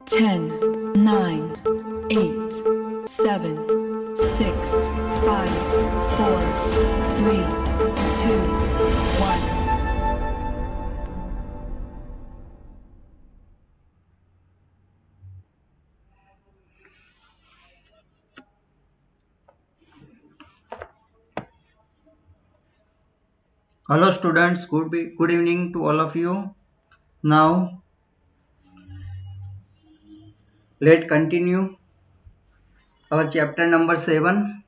10, 9, 8, 7, 6, 5, 4, 3, 2, 1. Hello students, good evening to all of you. Now let's continue our chapter number 7.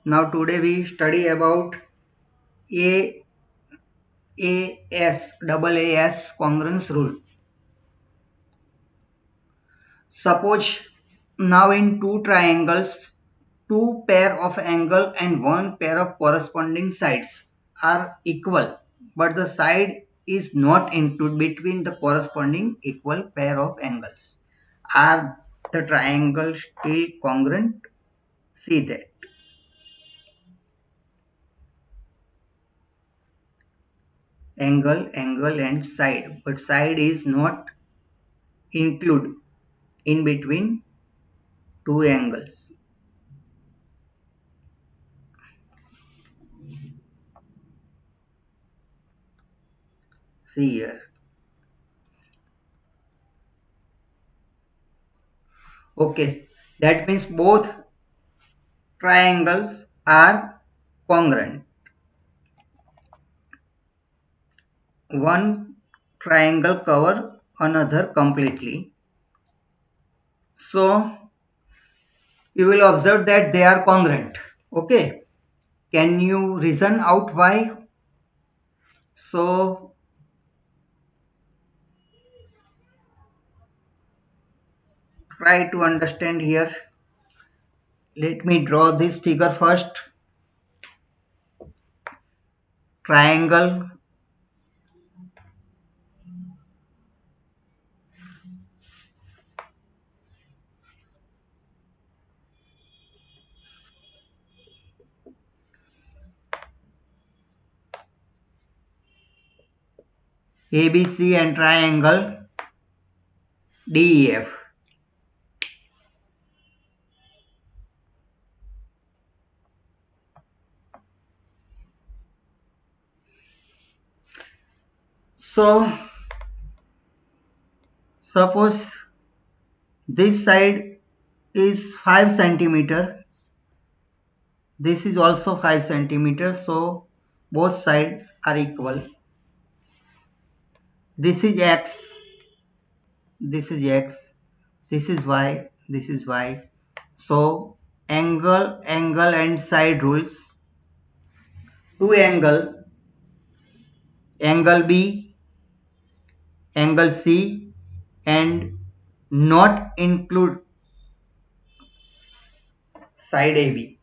Now today we study about AAS congruence rule. Suppose now in two triangles, two pair of angle and one pair of corresponding sides are equal, but the side is not included between the corresponding equal pair of angles. Are the triangles still congruent? See that. Angle, angle and side, but side is not included in between two angles. See here. Okay, that means both triangles are congruent. One triangle cover another completely. So you will observe that they are congruent. Okay. Can you reason out why? So try to understand here. Let me draw this figure first. Triangle ABC and triangle DEF. So suppose this side is 5 centimeter. This is also 5 centimeter. So both sides are equal. This is X. This is X. This is Y. This is Y. So angle, angle and side rules. Two angle, angle B, angle C and not include side AB.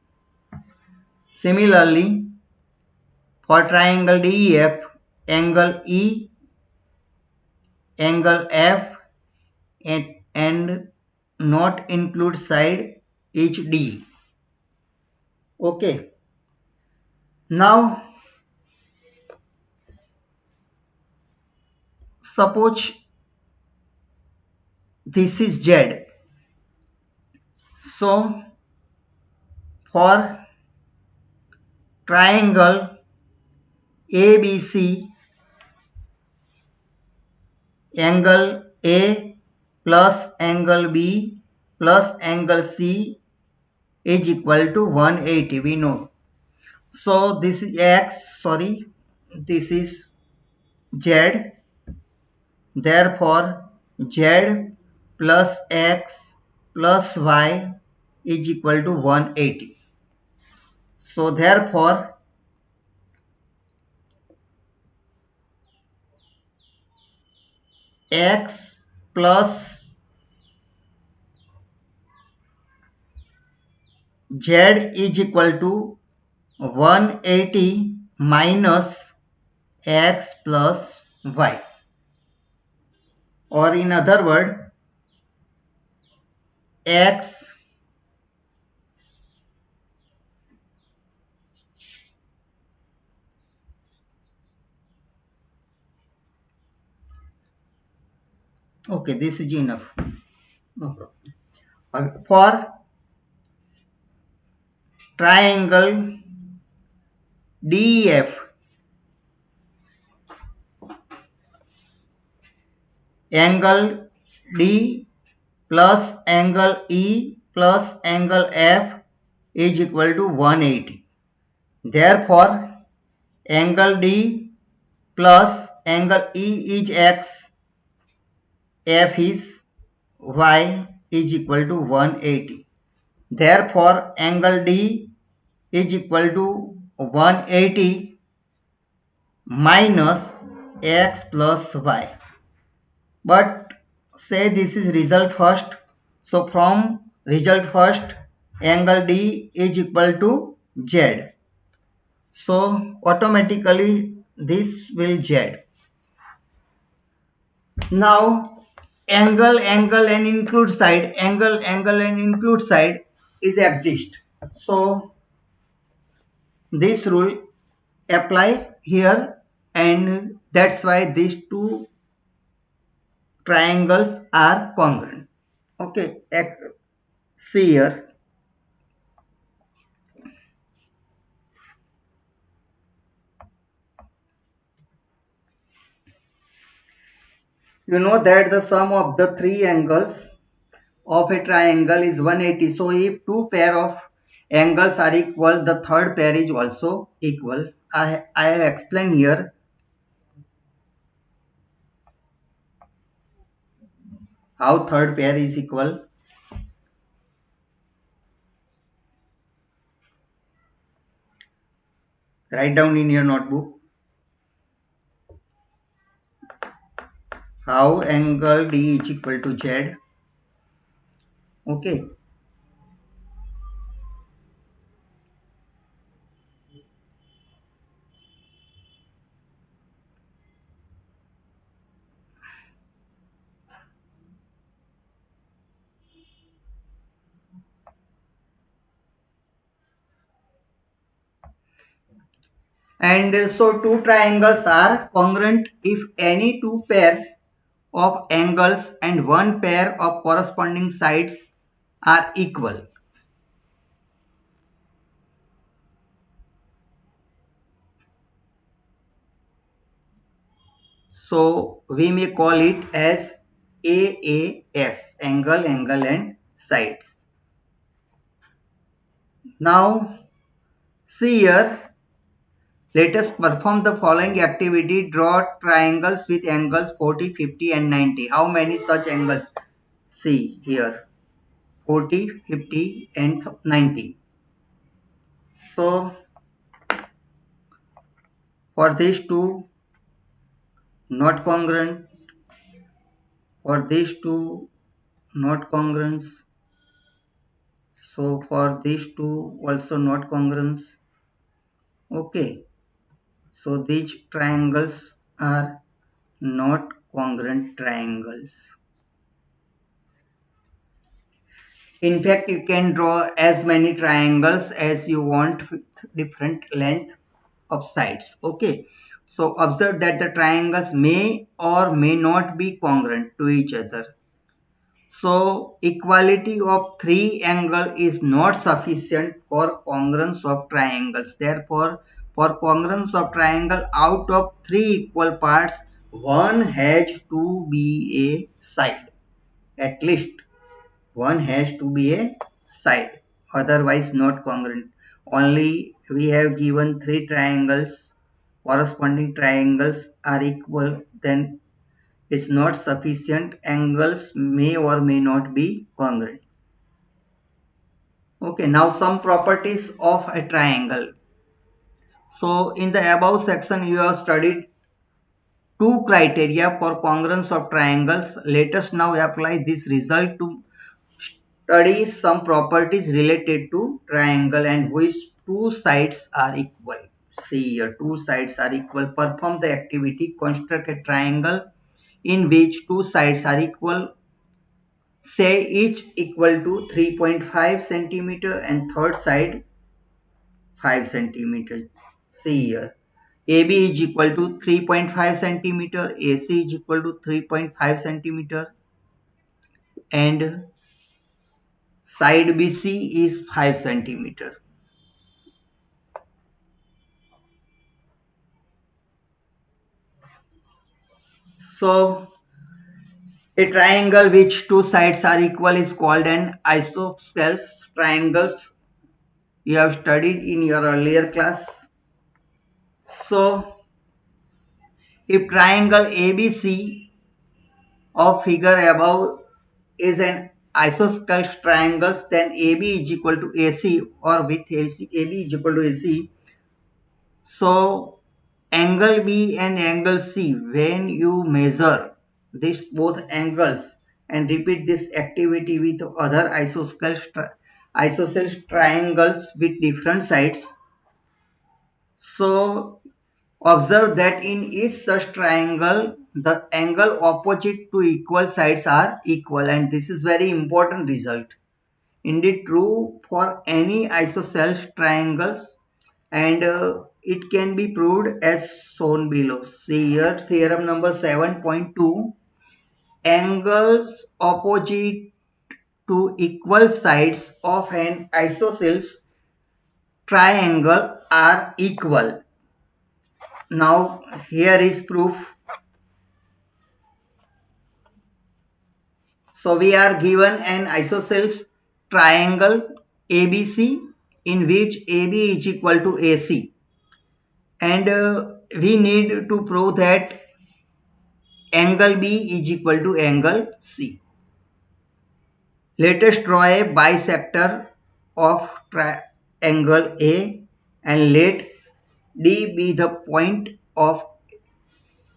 Similarly, for triangle DEF, angle E, angle F and not include side HD. Okay. Now, suppose this is Z. So, for triangle ABC, angle A plus angle B plus angle C is equal to 180, we know. So this is X, this is Z. Therefore, Z plus X plus Y is equal to 180. So therefore, x plus z is equal to 180 minus x plus y, or in other word x okay, this is enough, no problem. For triangle DEF, angle D plus angle E plus angle F is equal to 180. Therefore, angle D plus angle E is x, F is y is equal to 180. Therefore, angle D is equal to 180 minus x plus y. But say this is result first. So from result first, angle D is equal to Z. So automatically this will Z. Now angle and include side, angle and include side is exist. So this rule apply here, and that's why these two triangles are congruent. Okay, see here. You know that the sum of the three angles of a triangle is 180. So if two pair of angles are equal, the third pair is also equal. I have explained here how third pair is equal. Write down in your notebook how angle D is equal to Z. Okay. And so two triangles are congruent if any two pair of angles and one pair of corresponding sides are equal. So we may call it as AAS, angle, and sides. Now see here, let us perform the following activity. Draw triangles with angles 40, 50 and 90. How many such angles? See here, 40, 50 and 90. So for these two not congruent, for these two not congruence, so for these two also not congruence. Okay, so these triangles are not congruent triangles. In fact, you can draw as many triangles as you want with different length of sides. Okay, so observe that the triangles may or may not be congruent to each other. So equality of three angle is not sufficient for congruence of triangles. Therefore, for congruence of triangle, out of three equal parts, one has to be a side. At least one has to be a side. Otherwise not congruent. Only we have given three triangles, corresponding triangles are equal, then is not sufficient. Angles may or may not be congruent. Okay, now some properties of a triangle. So in the above section you have studied two criteria for congruence of triangles. Let us now apply this result to study some properties related to triangle and which two sides are equal. See here, two sides are equal. Perform the activity. Construct a triangle in which two sides are equal. Say each equal to 3.5 centimeter and third side 5 centimeter. See here. AB is equal to 3.5 centimeter, AC is equal to 3.5 centimeter, and side BC is 5 centimeter. So a triangle which two sides are equal is called an isosceles triangles. You have studied in your earlier class. So if triangle ABC of figure above is an isosceles triangles, then AB is equal to AC, or with AC, AB is equal to AC. So angle B and angle C, when you measure this both angles and repeat this activity with other isosceles triangles with different sides, so observe that in each such triangle, the angle opposite to equal sides are equal, and this is very important result. Indeed true for any isosceles triangles, and it can be proved as shown below. See here, theorem number 7.2. Angles opposite to equal sides of an isosceles triangle are equal. Now here is proof. So we are given an isosceles triangle ABC in which AB is equal to AC, and we need to prove that angle B is equal to angle C. Let us draw a bisector of triangle A and let D be the point of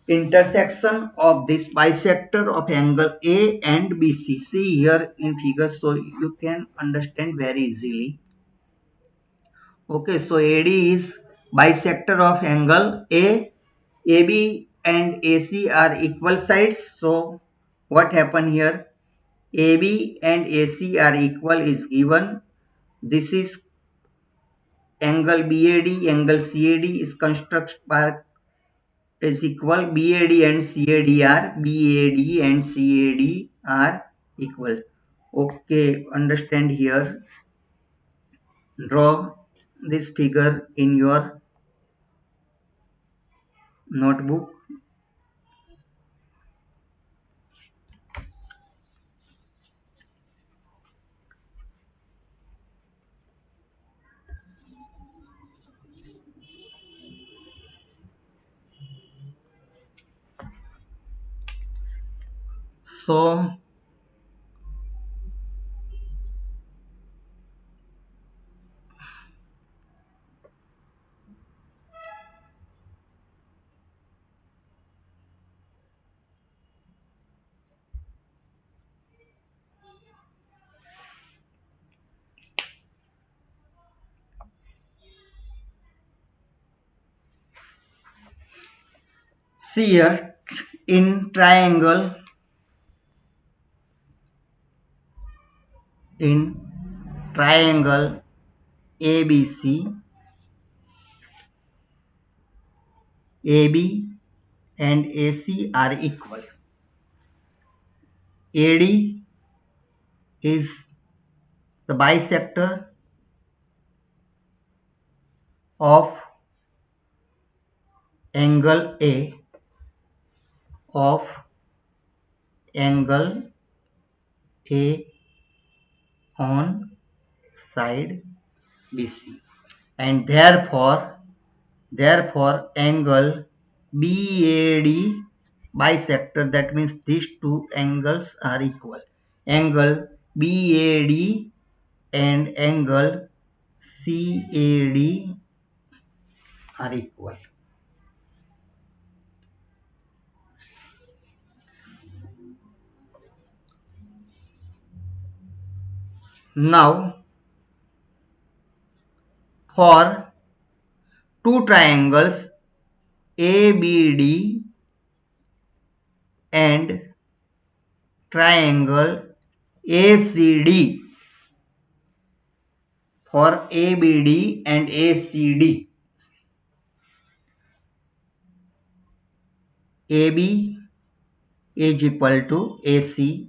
intersection of this bisector of angle A and BC. See here in figure so you can understand very easily. Okay, so AD is bisector of angle A. AB and AC are equal sides. So what happened here? AB and AC are equal is given. This is angle BAD, angle CAD is constructed by is equal. BAD and CAD are equal. Okay, understand here. Draw this figure in your notebook. So see here in triangle ABC, AB and AC are equal. AD is the bisector of angle A of angle A on side BC, and therefore angle BAD bisector, that means these two angles are equal. Angle BAD and angle CAD are equal. Now for two triangles ABD and triangle ACD, for ABD and ACD, AB is equal to AC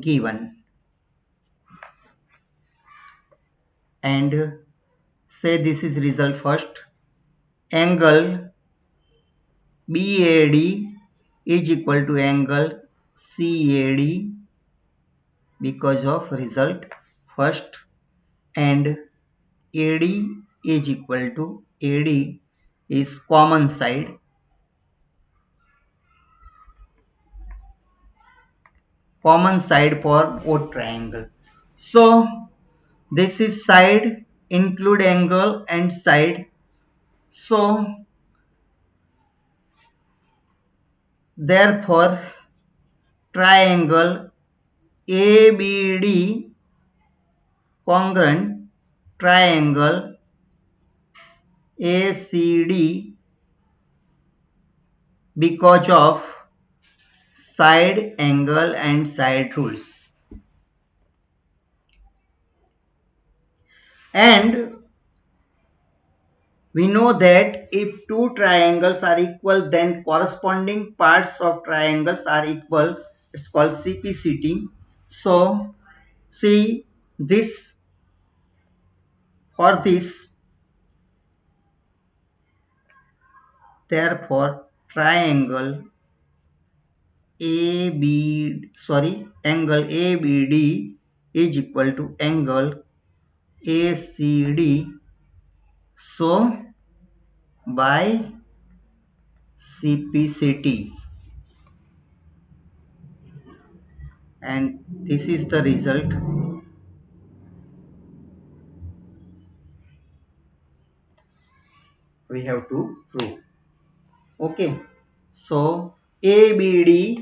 given, and say this is result first. Angle BAD is equal to angle CAD because of result first, and AD is equal to AD is common side for both triangle. So this is side include angle and side. So therefore triangle ABD congruent triangle ACD because of side angle and side rules. And we know that if two triangles are equal, then corresponding parts of triangles are equal. It's called CPCT. So see this, for this, therefore triangle angle ABD is equal to angle ACD. So by CPCT, and this is the result we have to prove. Okay, so ABD,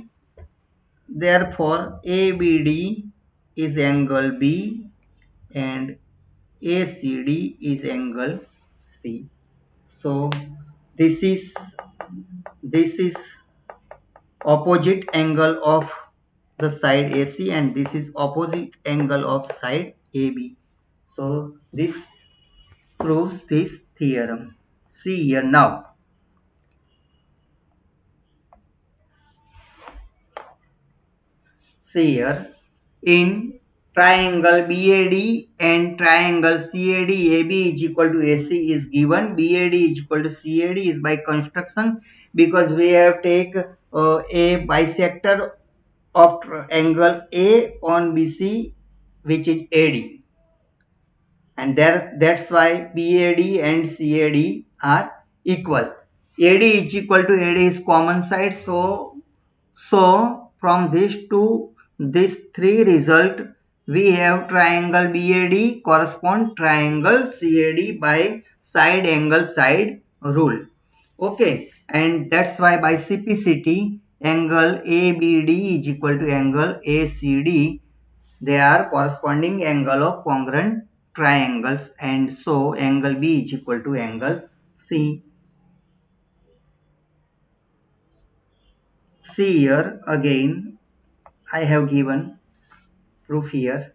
therefore ABD is angle B and ACD is angle C. So this is opposite angle of the side AC and this is opposite angle of side AB. So this proves this theorem. See here now. See here, in triangle BAD and triangle CAD, AB is equal to AC is given. BAD is equal to CAD is by construction because we have take a bisector of angle A on BC, which is AD, and that's why BAD and CAD are equal. AD is equal to AD is common side, so from these three result we have triangle BAD correspond triangle CAD by side angle side rule. Okay, and that's why by CPCT angle ABD is equal to angle ACD. They are corresponding angle of congruent triangles, and so angle B is equal to angle C. See here again, I have given proof here.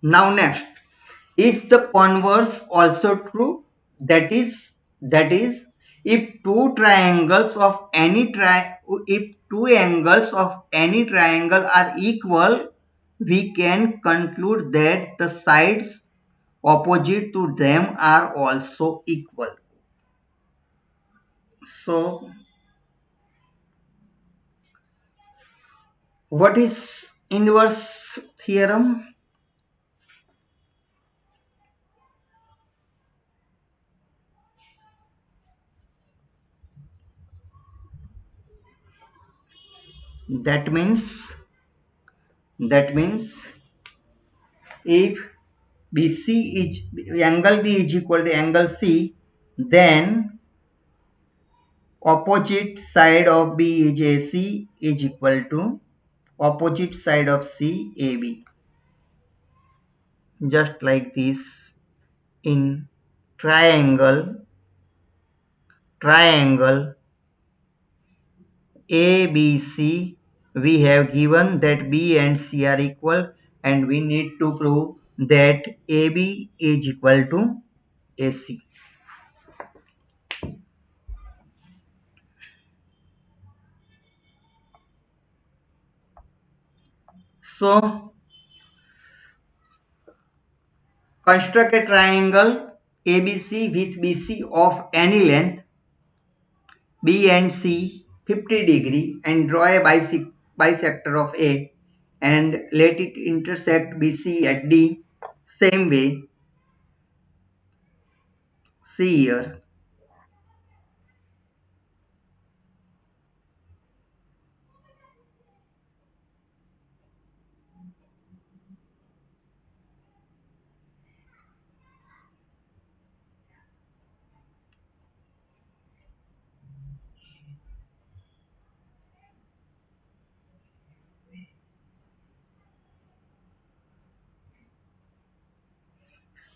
Now next, is the converse also true? That is, if two triangles of any if two angles of any triangle are equal, we can conclude that the sides opposite to them are also equal. So what is inverse theorem? That means if BC is angle B is equal to angle C, then opposite side of B is AC is equal to opposite side of C AB. Just like this in triangle ABC, we have given that B and C are equal, and we need to prove that AB is equal to AC. So construct a triangle ABC with BC of any length B and C 50 degree and draw a bisector of A and let it intersect BC at D. Same way, see here.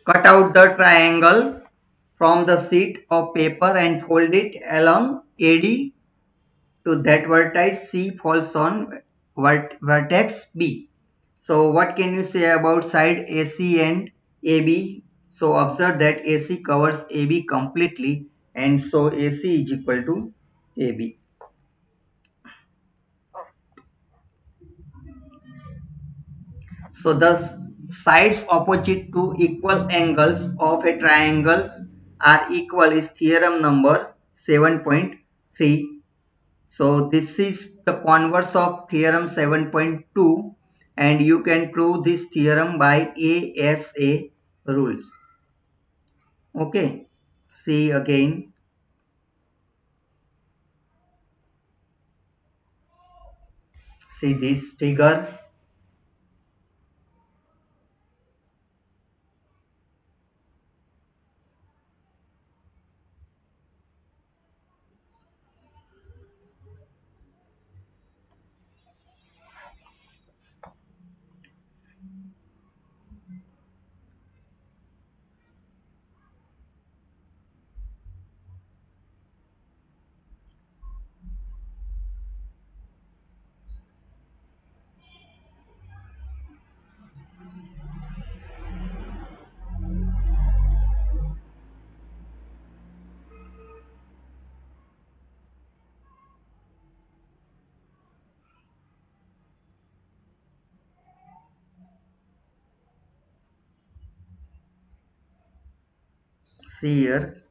Cut out the triangle from the sheet of paper and fold it along AD to that vertex C falls on vertex B. So what can you say about side AC and AB? So observe that AC covers AB completely, and so AC is equal to AB. So the sides opposite to equal angles of a triangle are equal is theorem number 7.3. So this is the converse of theorem 7.2, and you can prove this theorem by ASA rules. Okay, see again. See this figure. See here.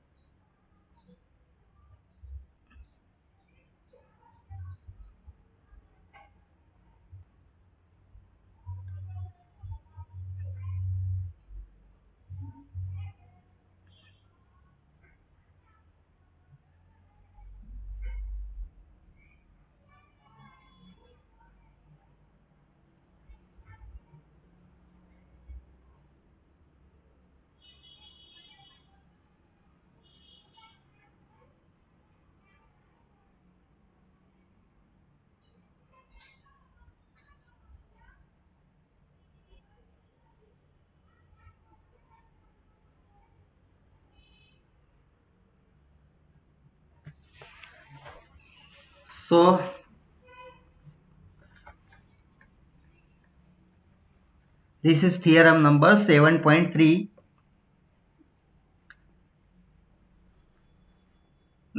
So this is theorem number 7.3.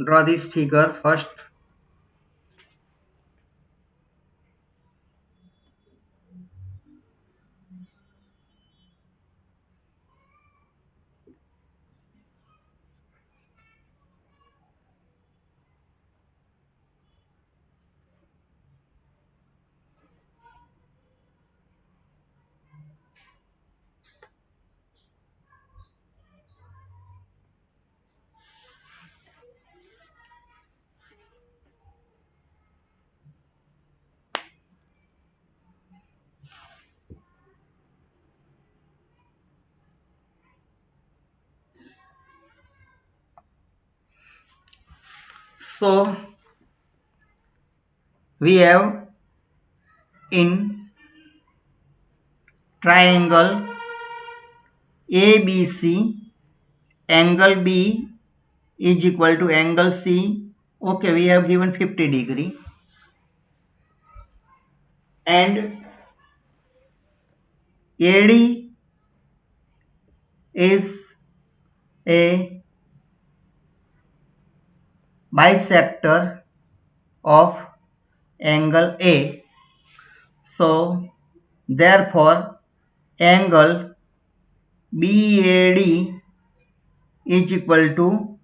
Draw this figure first. So we have in triangle ABC, angle B is equal to angle C. Okay, we have given 50 degree, and AD is a bisector of angle A. So therefore angle BAD is equal to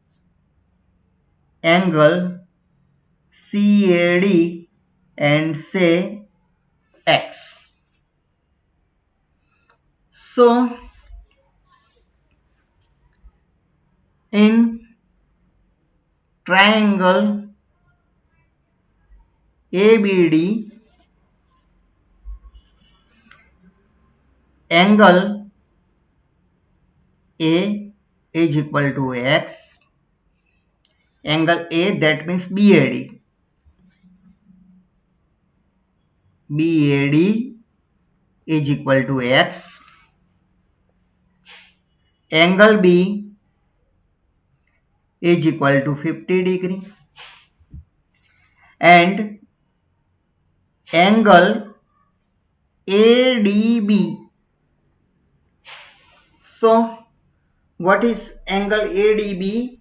angle CAD and say X. So in triangle ABD, angle A is equal to X. Angle A, that means BAD. BAD is equal to X. Angle B is equal to 50 degree. And angle ADB. So what is angle ADB?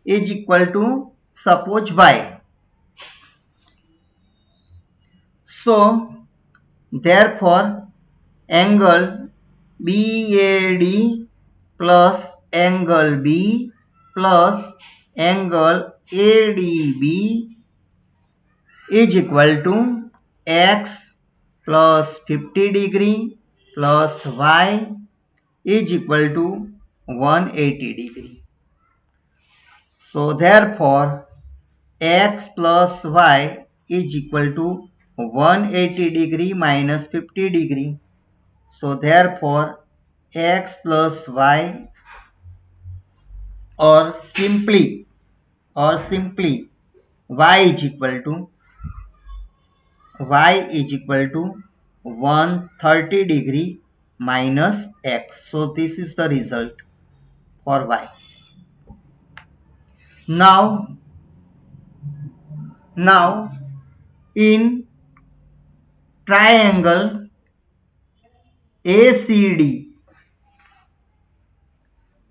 Is equal to, suppose Y. So therefore angle BAD plus angle B plus angle ADB is equal to X plus 50 degree plus Y is equal to 180 degree. So therefore X plus Y is equal to 180 degree minus 50 degree. So therefore X plus Y, or simply Y is equal to 130 degree minus X. So this is the result for Y. Now in triangle ACD,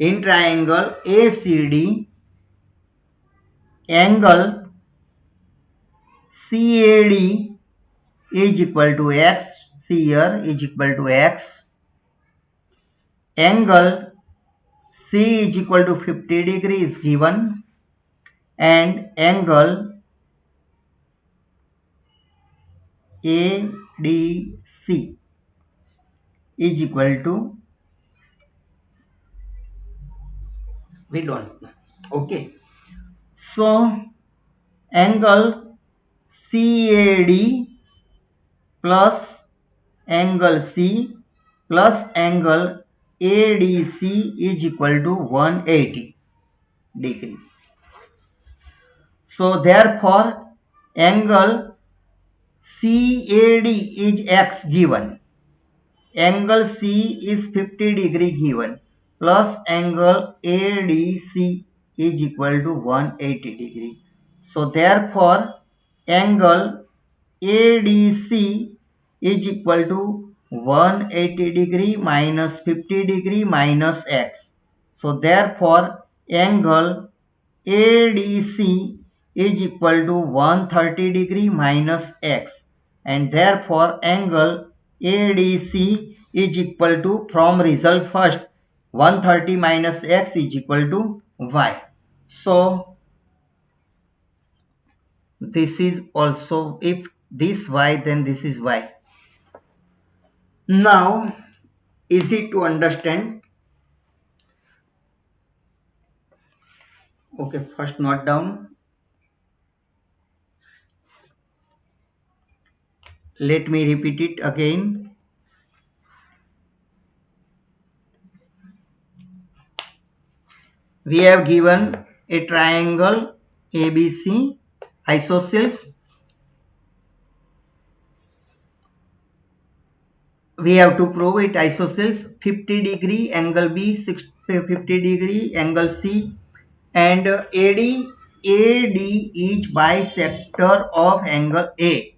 angle CAD is equal to X. See here, is equal to X. Angle C is equal to 50 degree is given, and angle ADC is equal to, we don't know. Okay. So angle CAD plus angle C plus angle ADC is equal to 180 degree. So therefore angle CAD is X given. Angle C is 50 degree given, plus angle ADC is equal to 180 degree. So therefore angle ADC is equal to 180 degree minus 50 degree minus X. So therefore angle ADC is equal to 130 degree minus X, and therefore angle ADC is equal to, from result first, 130 minus X is equal to Y. So this is also, if this Y, then this is Y. Now easy to understand. Okay, first note down. Let me repeat it again. We have given a triangle ABC isosceles. We have to prove it isosceles. 50 degree angle B, 50 degree angle C, and AD is bisector of angle A,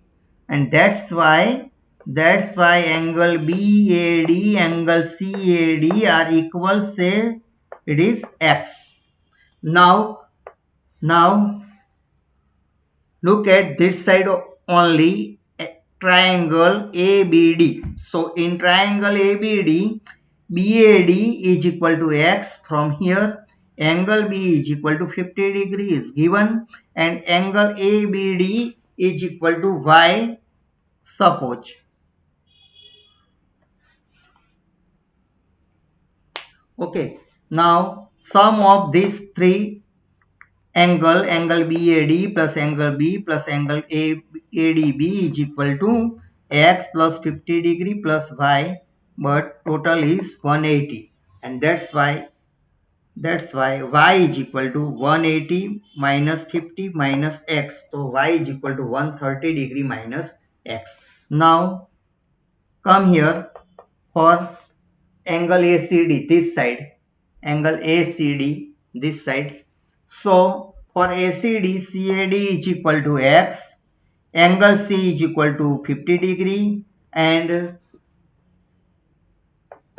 and that's why angle BAD angle CAD are equal. Say it is X. Now look at this side only, triangle ABD. So in triangle ABD, BAD is equal to X. From here, angle B is equal to 50 degrees given, and angle ABD is equal to Y. Suppose. Okay. Now sum of these three angle BAD plus angle B plus angle ADB is equal to X plus 50 degree plus Y, but total is 180, and that's why Y is equal to 180 minus 50 minus X. So Y is equal to 130 degree minus X. Now come here for angle ACD, this side, angle ACD, this side. So for ACD, CAD is equal to X, angle C is equal to 50 degree, and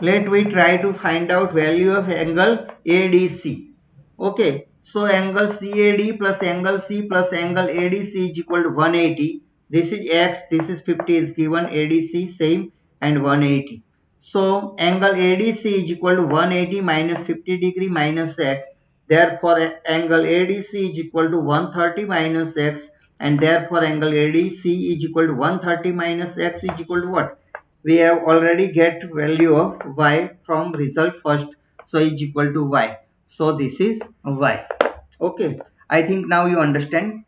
let we try to find out value of angle ADC. Okay, so angle CAD plus angle C plus angle ADC is equal to 180. This is X, this is 50 is given, ADC same, and 180. So angle ADC is equal to 180 minus 50 degree minus X. Therefore angle ADC is equal to 130 minus X, and therefore angle ADC is equal to 130 minus X is equal to what? We have already get value of Y from result first, so is equal to Y. So this is Y. Okay, I think now you understand.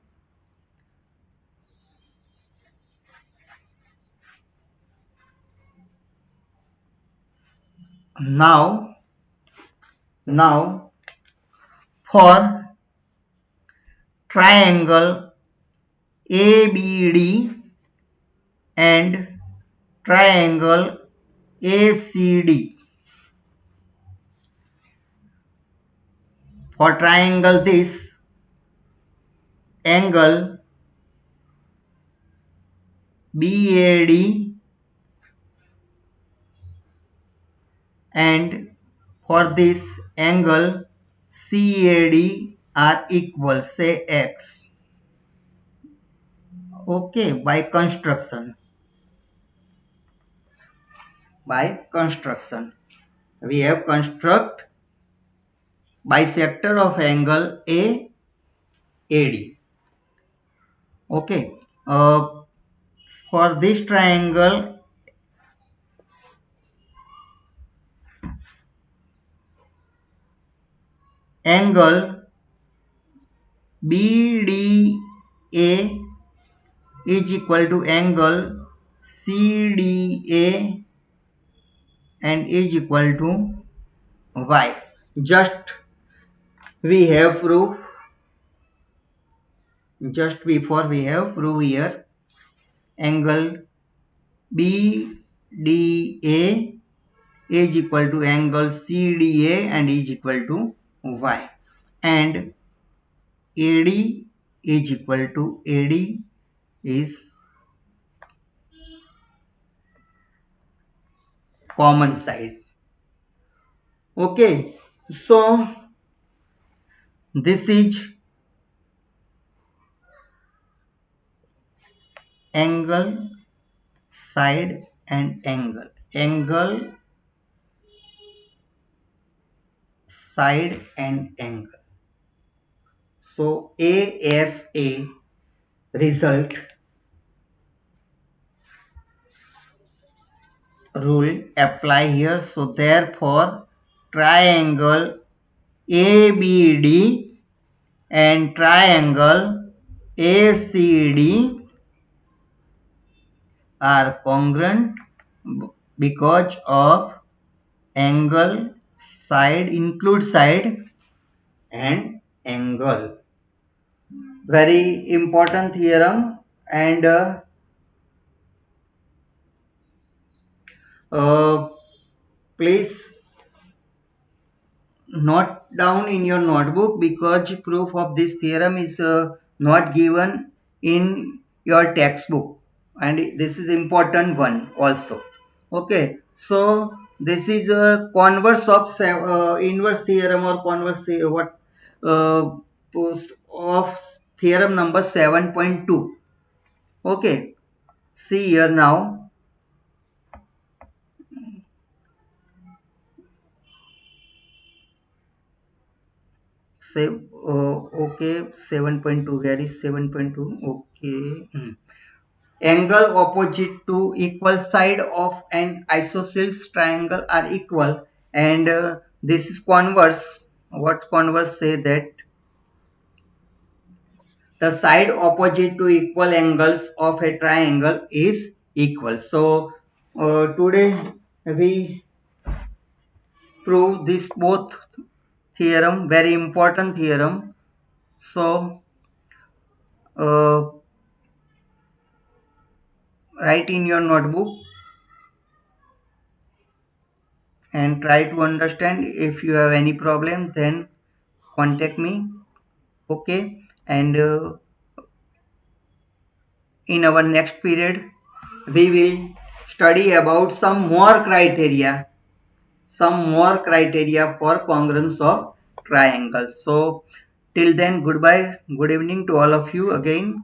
Now for triangle ABD and triangle ACD. For triangle this, angle BAD and for this angle CAD are equal, say X. Okay, by construction. We have construct bisector of angle AD. Okay, for this triangle angle BDA is equal to angle CDA and is equal to Y. Just we have proof. Just before we have proof here, angle BDA is equal to angle CDA and is equal to Y, and AD is equal to AD is common side. Okay, so this is angle, side and angle, side and angle. So ASA result rule apply here. So therefore triangle ABD and triangle ACD are congruent because of angle, side, include side and angle. very important theorem, and please note down in your notebook, because proof of this theorem is not given in your textbook, and this is important one also. Okay, so this is a converse of inverse theorem, or converse what of theorem number 7.2. Okay, see here now. Say, okay, 7.2, where is 7.2? Okay. Angle opposite to equal side of an isosceles triangle are equal, and this is converse. What converse say? That the side opposite to equal angles of a triangle is equal. So today we prove this both theorem, very important theorem. So uh, write in your notebook and try to understand. If you have any problem, then contact me. Okay, and in our next period we will study about some more criteria for congruence of triangles. So till then, goodbye, good evening to all of you again.